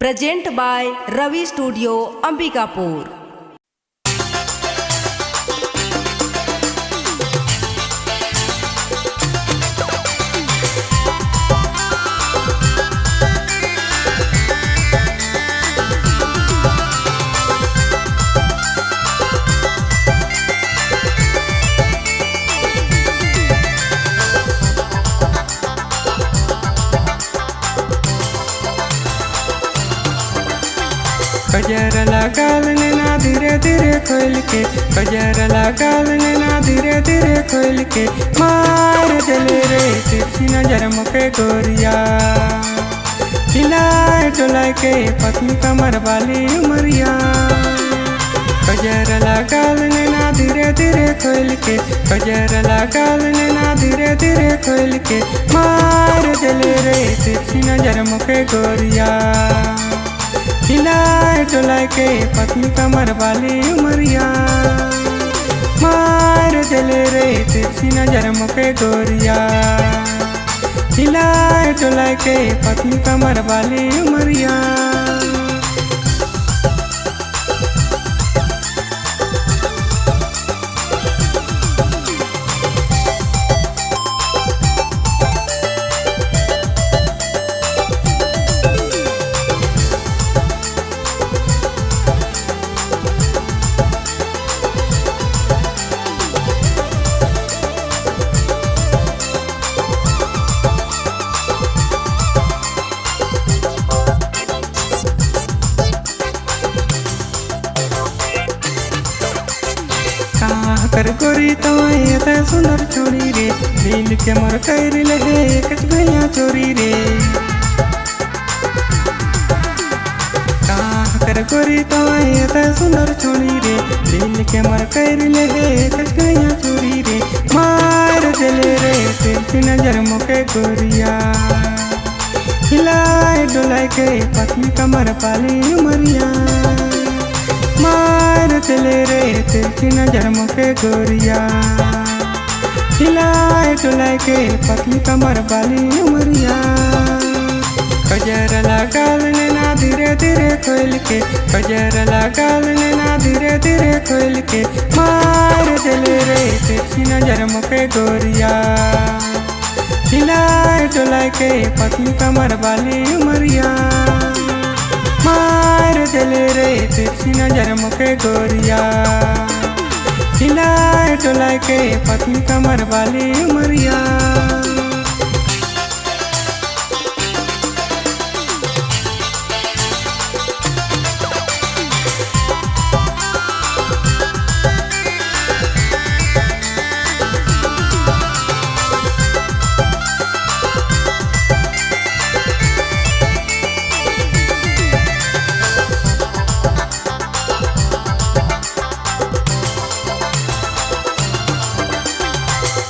Present by Ravi studio Ambikapur. कजर लगाल नैना धीरे धीरे खोल के, कजर लगाल नैना धीरे धीरे खोल के, मार जले रे तिरछी नजर मुके गोरिया, हिलाए डुलाए के पतली कमर वाली उमरिया। कजर लगाल नैना धीरे धीरे खोल के, कजर लगाल नैना धीरे धीरे खोल के, मार जले रे तिरछी नजर मुके गोरिया, हिलाए डुलाए के पतली कमर वाली उमरिया, मार जले रे तिरछी नजर मुके गोरिया, हिलाए डुलाए के पतली कमर वाली उमरिया। कर गोरी तो ये सुंदर छोड़ी रे, दिल के मोर कर ले कच भैया चोरी रे। कर गोरी तो ये सुंदर छोड़ी रे, दिल के मोर कर ले कच भैया चोरी रे, मार जले रे तिरछी नजर मुके गोरिया, हिलाए डुलाए के पतली कमर पाली उमरिया, मार चले रे तिरछी नजर मुके गोरिया, हिलाए डुलाए के पतली कमर वाली उमरिया। कजर लगाल नैना धीरे धीरे खोल के, कजर लगाल नैना धीरे धीरे खोल के, मार चले रे तिरछी नजर मुके गोरिया, हिलाए डुलाए के पतली कमर वाली उमरिया, मार जले रे तिरछी नजर मुके गोरिया, हिलाए डुलाए के पतली कमर वाली उमरिया।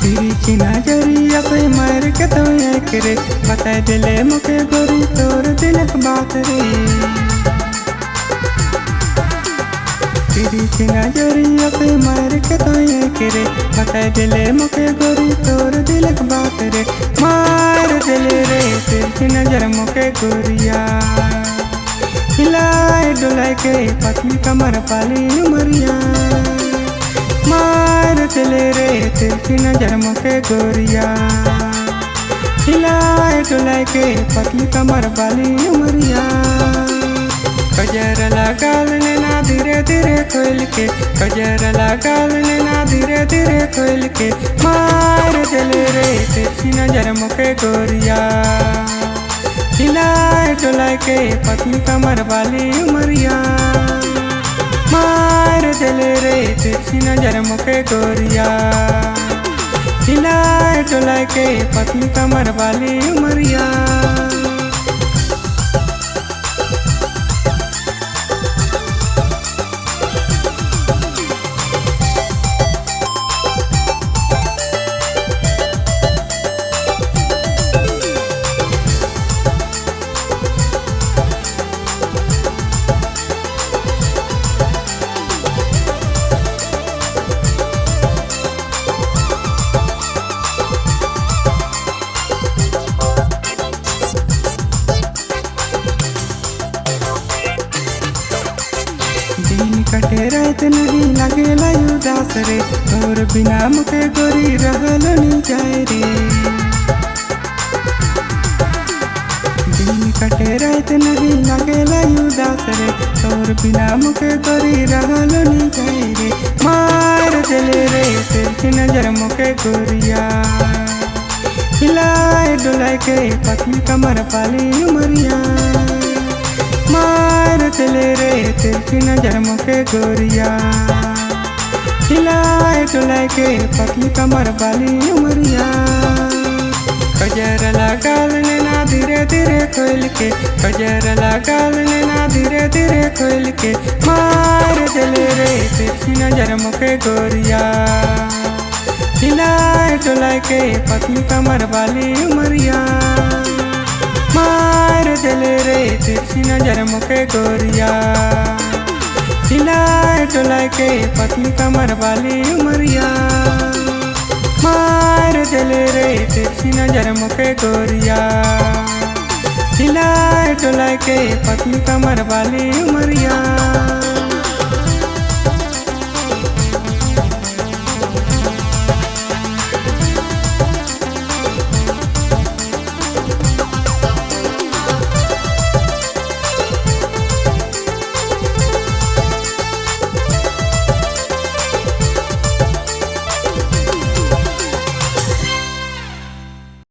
तिरछी नजरिया से मार के तो एक रे, बता दिले मुके गोरी तोर दिल बात रे। तिरछी नजरिया से मार के तो एक रे, बता दिले मुके गोरी तोर दिल बात रे, मार दिले रे तिरछी नजर मुके गोरिया, हिलाए डुलाए के पतली कमर पाली उमरिया, मार चले रे तिरछी नजर मुके गोरिया, हिलाए डुलाए के पतली कमर वाली उमरिया। कजर लगाल नैना धीरे धीरे खोल के, कजर लगाल नैना धीरे धीरे खोल के, मार चले रे तिरछी नजर मुके गोरिया, हिलाए डुलाए के पतली कमर वाली उमरिया, मार जले रे तिरछी नजर मुके गोरिया, हिलाए डुलाए के पतली कमर वाली उमरिया। कटे रात नहीं लगेला उदास रे, तोर बिना मुके गोरी रहल नहीं जाए रे। दिन कटे रात नहीं लगेला उदास रे, तोर बिना मुके गोरी रहल नहीं जाए रे। मार चले रे तेरी नजर मुके गोरिया, हिलाए डुलाए के पतली कमर पाली उमरिया। मार चले रे तेरी नजर मुके गोरिया, हिलाए डुलाए के पतली कमर पाली उमरिया। कजर लगाल नैना धीरे धीरे खोल के, कजर लगाल नैना धीरे धीरे खोल के। मार चले रे तेरी नजर मुके गोरिया, हिलाए डुलाए के पतली कमर वाली उमरिया। मार चले रे तेरी नजर मुके गोरिया, हिलाए डुलाए के पतली कमर वाली उमरिया। मार चले रे तेरी नजर मुके गोरिया, हिलाए डुलाए के पतली कमर वाली उमरिया।